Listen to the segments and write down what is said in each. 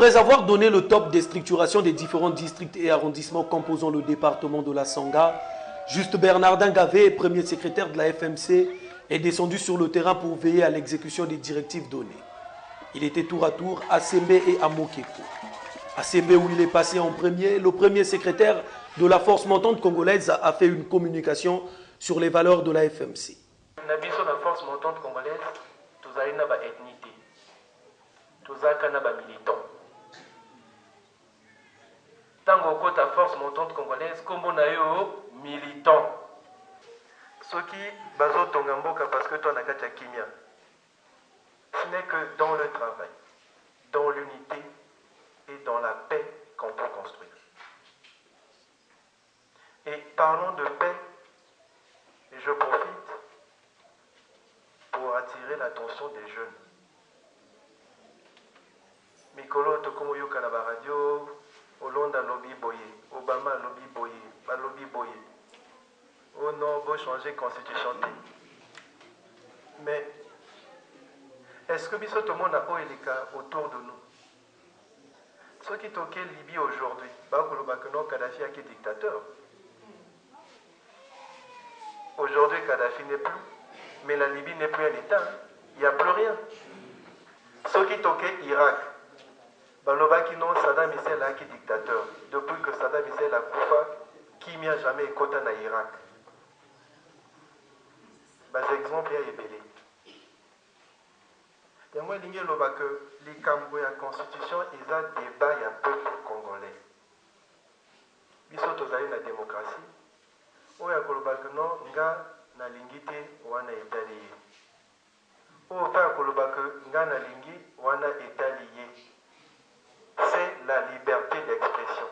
Après avoir donné le top des structurations des différents districts et arrondissements composant le département de la Sangha, Juste Bernardin Gavé, premier secrétaire de la FMC, est descendu sur le terrain pour veiller à l'exécution des directives données. Il était tour à tour à Sembe et à Mokeko. À Sembe, où il est passé en premier, le premier secrétaire de la force montante congolaise a fait une communication sur les valeurs de la FMC. La force montante congolaise, tous une ethnie, tous un militant. Tango kota force montante congolaise, comme on a eu militant. Ce qui bazo tongamboka parce que toi n'as kimia. Ce n'est que dans le travail, dans l'unité et dans la paix qu'on peut construire. Et parlons de paix, et je profite pour attirer l'attention des jeunes. Mikolo Tokomo Yoka na radio, Hollande lobby boye, Obama lobby boye, lobby boye. Oh non, faut changer constitution. Mais est-ce que tout le monde a autour de nous? Ceux qui toquent Libye aujourd'hui, Kadhafi est dictateur. Aujourd'hui, Kadhafi n'est plus, mais la Libye n'est plus un État. Il n'y a plus rien. Ceux qui toquent Irak, Saddam Hussein est dictateur. Depuis que Saddam Hussein a Koufa, qui n'y a jamais écouté en Irak? Par exemple, il y a Ebele. Il y a que la constitution est un débat et un peuple congolais. Ils sont dans la démocratie. Il y a que non, na lingite wana etaliye. O ta koloba que ngana lingi wana etaliye. C'est la liberté d'expression.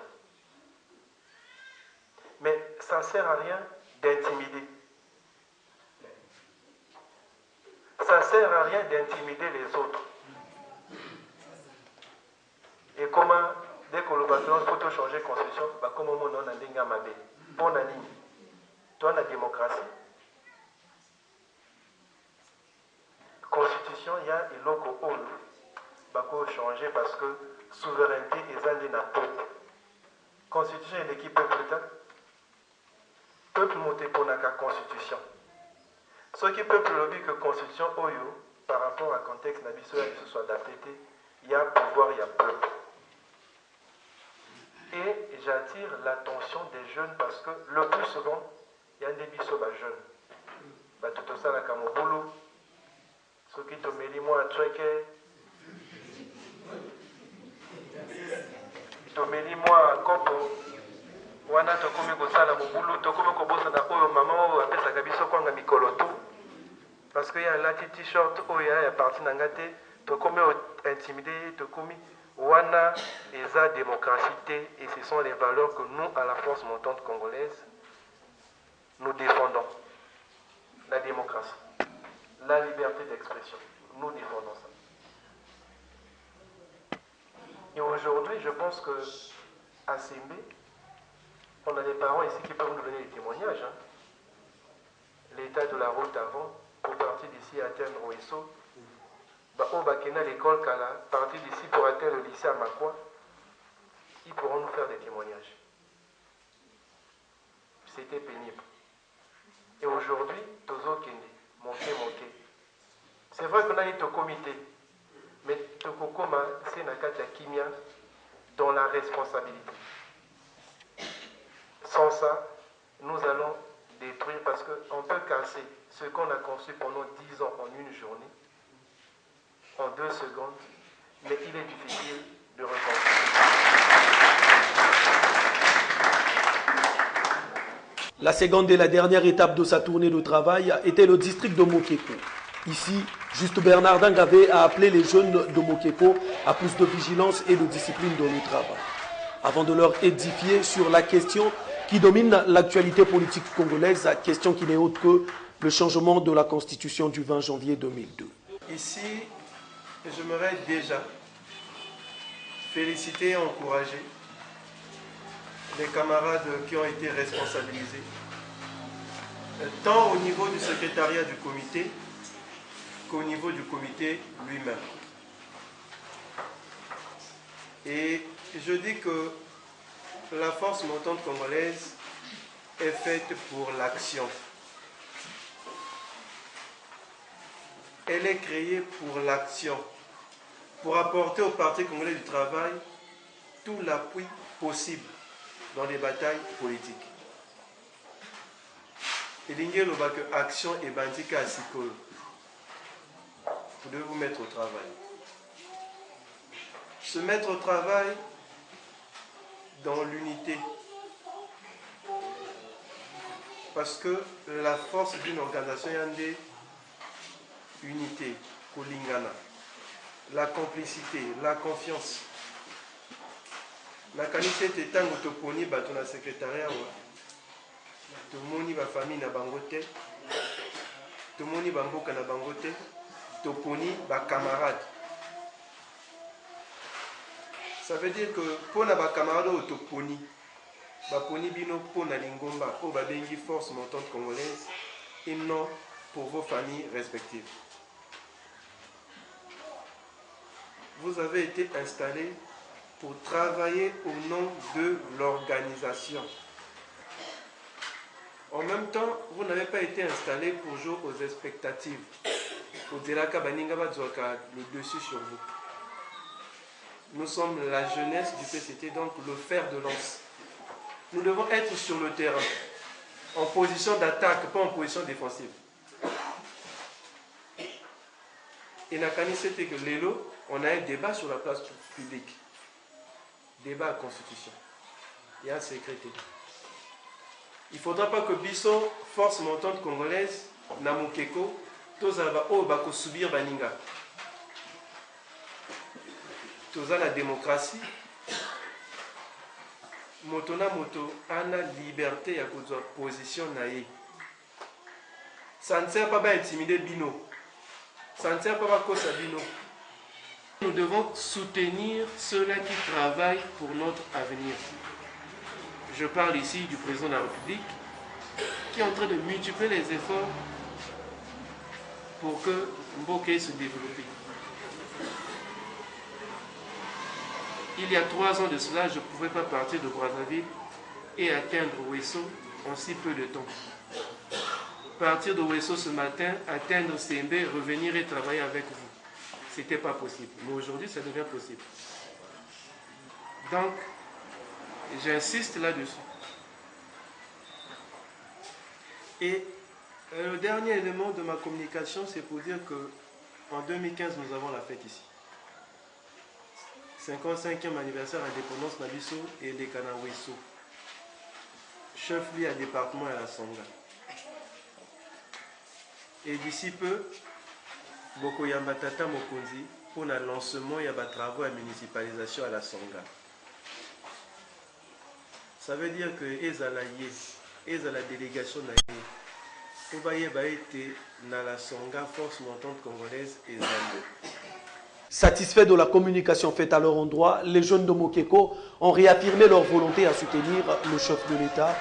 Mais ça ne sert à rien d'intimider. Ça ne sert à rien d'intimider les autres. Et comment, dès que le bâtiment faut changer la constitution, comment on a dit bon ligne. Toi, la démocratie. Constitution, il y a un loco on changer parce que souveraineté est un na peuple. Constitution est l'équipe peuple. Peuple monté pour la constitution. Ce qui peuple lobby que constitution oyo par rapport à contexte nabiso il se soit adapté, il y a pouvoir, il y a peuple. Et j'attire l'attention des jeunes parce que le plus souvent, il y a des biso jeunes. Tout ça la kamobulu, ceux qui te mêlent moi à traquer, te mêlent moi à copo. Wana tokomi kosala mobulu tokomi kobosa na oyo mama oyo apesaka biso kwanga mikolo tu parce que ya lati t-shirt oyo ya parti na ngate tokomi intimider tokomi wana eza démocratie et ce sont les valeurs que nous à la force montante congolaise nous défendons. La démocratie, la liberté d'expression, nous défendons ça. Et aujourd'hui, je pense que à Sembe, on a des parents ici qui peuvent nous donner des témoignages. Hein. L'état de la route avant, pour partir d'ici à atteindre Oesso, au Bakena, l'école Kala, partir d'ici pour atteindre le lycée à Makwa, ils pourront nous faire des témoignages. C'était pénible. Et aujourd'hui, Tozo Kende, monté. C'est vrai qu'on a été au comité, mais Tokokoma, c'est Nakatia Kimia, dans la responsabilité. Sans ça, nous allons détruire parce qu'on peut casser ce qu'on a conçu pendant 10 ans en une journée, en 2 secondes, mais il est difficile de reconstruire. La seconde et la dernière étape de sa tournée de travail était le district de Mokeko. Ici, Juste Bernardin Gavé a appelé les jeunes de Mokeko à plus de vigilance et de discipline dans le travail, avant de leur édifier sur la question qui domine l'actualité politique congolaise, question qui n'est autre que le changement de la constitution du 20 janvier 2002. Ici, j'aimerais déjà féliciter et encourager les camarades qui ont été responsabilisés, tant au niveau du secrétariat du comité qu'au niveau du comité lui-même. Et je dis que la force montante congolaise est faite pour l'action. Elle est créée pour l'action, pour apporter au Parti congolais du travail tout l'appui possible dans les batailles politiques. Et l'ingélo va que action et bandika à Sikolo. Vous devez vous mettre au travail. Se mettre au travail dans l'unité. Parce que la force d'une organisation est unité, Kolingana, la complicité, la confiance. La qualité de temps où tu poni bato na secrétariat, tu moni ba famille na bangote, tu moni ba mboka na bangote, tu poni ba camarades. Ça veut dire que pour na ba camarades tu poni bino pour na lingomba, pour ba bengi force montante congolaise et non pour vos familles respectives. Vous avez été installés pour travailler au nom de l'organisation. En même temps, vous n'avez pas été installés pour jouer aux expectatives. Le dessus sur vous. Nous sommes la jeunesse du PCT, donc le fer de lance. Nous devons être sur le terrain, en position d'attaque, pas en position défensive. Et Nakani, c'était que l'élo, on a un débat sur la place publique. Débat à la Constitution. Il y a un secret. Il ne faudra pas que Bisso, force montante congolaise, Namukeko, tous va subir Baninga. Tous la démocratie. Motona moto a la liberté à cause de la position naïe. Ça ne sert pas à intimider Bino. Ça ne sert pas à cause de Bino. Nous devons soutenir ceux-là qui travaillent pour notre avenir. Je parle ici du président de la République qui est en train de multiplier les efforts pour que Mboké se développe. Il y a 3 ans de cela, je ne pouvais pas partir de Brazzaville et atteindre Ouesso en si peu de temps. Partir de Ouesso ce matin, atteindre Sembe, revenir et travailler avec vous. Ce n'était pas possible. Mais aujourd'hui, ça devient possible. Donc, j'insiste là-dessus. Et le dernier élément de ma communication, c'est pour dire qu'en 2015, nous avons la fête ici. 55e anniversaire d'indépendance Nabiso et de Kanaweso. Chef-lieu à département à la Songa. Et d'ici peu, Boko Yambatata Mokonzi pour le lancement il y a des travaux de municipalisation à la Songa. Ça veut dire que la délégation pour la Songa force montante congolaise et Satisfaits de la communication faite à leur endroit, les jeunes de Mokeko ont réaffirmé leur volonté à soutenir le chef de l'État.